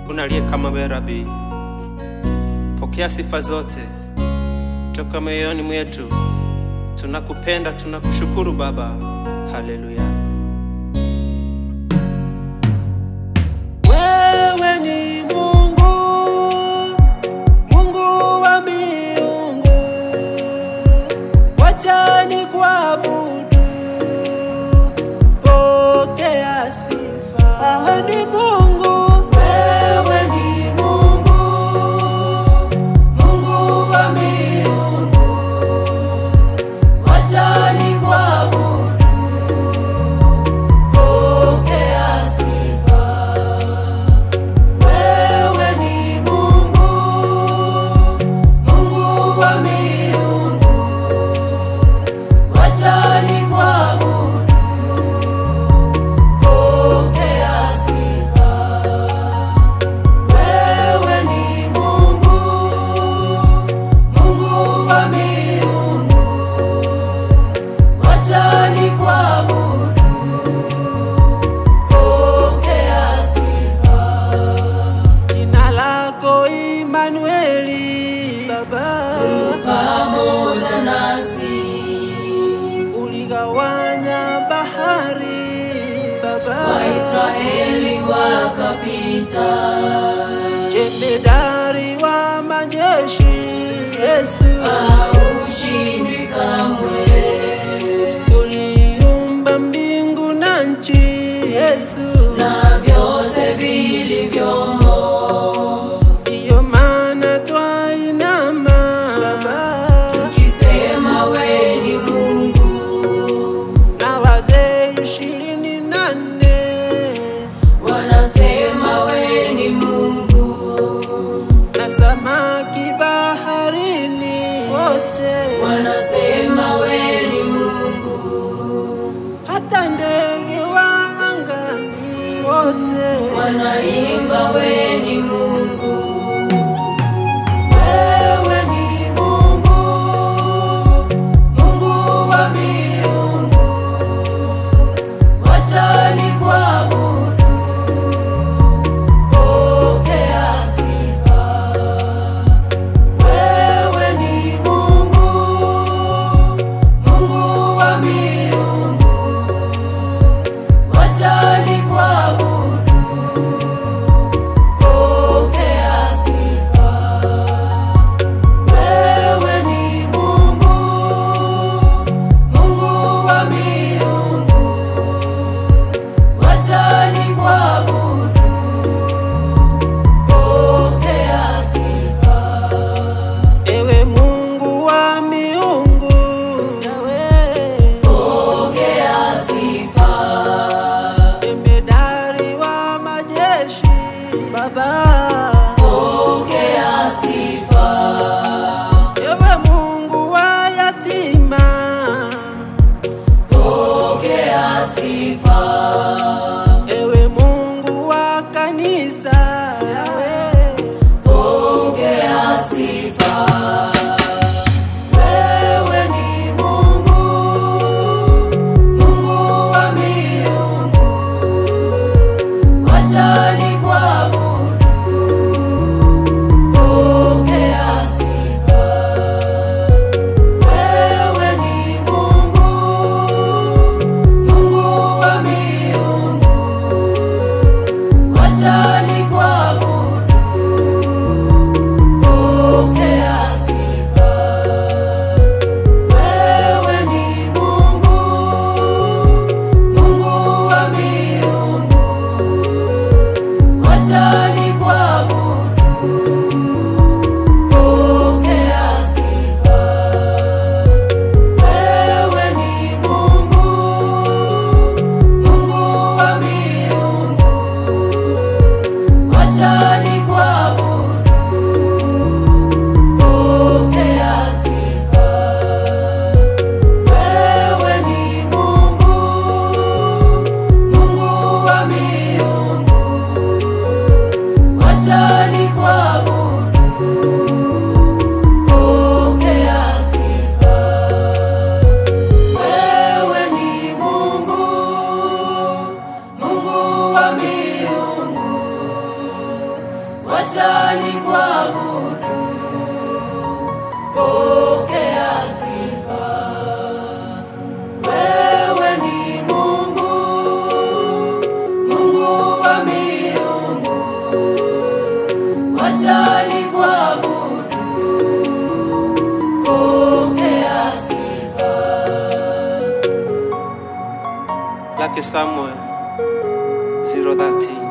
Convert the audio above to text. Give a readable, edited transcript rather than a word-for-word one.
Hakuna aliye kama wewe Rabi. Pokea sifa zote toka moyoni mwetu. Tunakupenda, tunakushukuru Baba. Haleluya. Wewe ni Mungu, Mungu wa miungu. Wacha nikuabudu, pokea sifa. Wewe ni Mungu, wewe ni Mungu, Mungu wa miungu. Wacha nikuabudu, pokea sifa. Wewe ni Mungu, Mungu wa miungu. Wacha nikuabudu, pokea sifa. Wewe ni Mungu, Mungu wa miungu. Wacha nikuabudu, pokea sifa. Jina lako Immanueli, Baba, pamoja nasi. Uligawanya bahari, Baba, Waisraeli wakapita. Jemedari wa majeshi, Yesu, haushindwi kamwe. Uliumba mbingu na nchi, Yesu, na vyote vilivyomo. Ndiyo maana twainama, Baba, tukisema wewe ni Mungu. Na wazee 24 wanasema wewe ni Mungu. Na samaki baharini wote wanasema wewe ni Mungu. Hata ndege wa angani wote wanaimba wewe ni Mungu. Wewe ni Mungu, Mungu wa miungu. Wacha nikuabudu, pokea sifa. Wewe ni Mungu, Mungu wa miungu. Wacha nikuabudu, pokea sifa. Wewe ni Mungu, Mungu wa miungu. Wacha nikuabudu, pokea sifa. Ewe Mungu wa miungu, Yahweh, pokea sifa. Jemedari wa majeshi, Baba, pokea sifa. Ewe Mungu wa yatima, pokea sifa. Ewe Mungu wa kanisa, Yahweh, pokea sifa. Wewe ni Mungu, Mungu wa miungu. Wacha nikuabudu, pokea sifa. Wewe ni Mungu, Mungu wa miungu. wacha nikuabudu, pokea sifa. Wewe ni Mungu, Mungu wa miungu, wacha nikuabudu, pokea sifa. Like Samuel 0:13.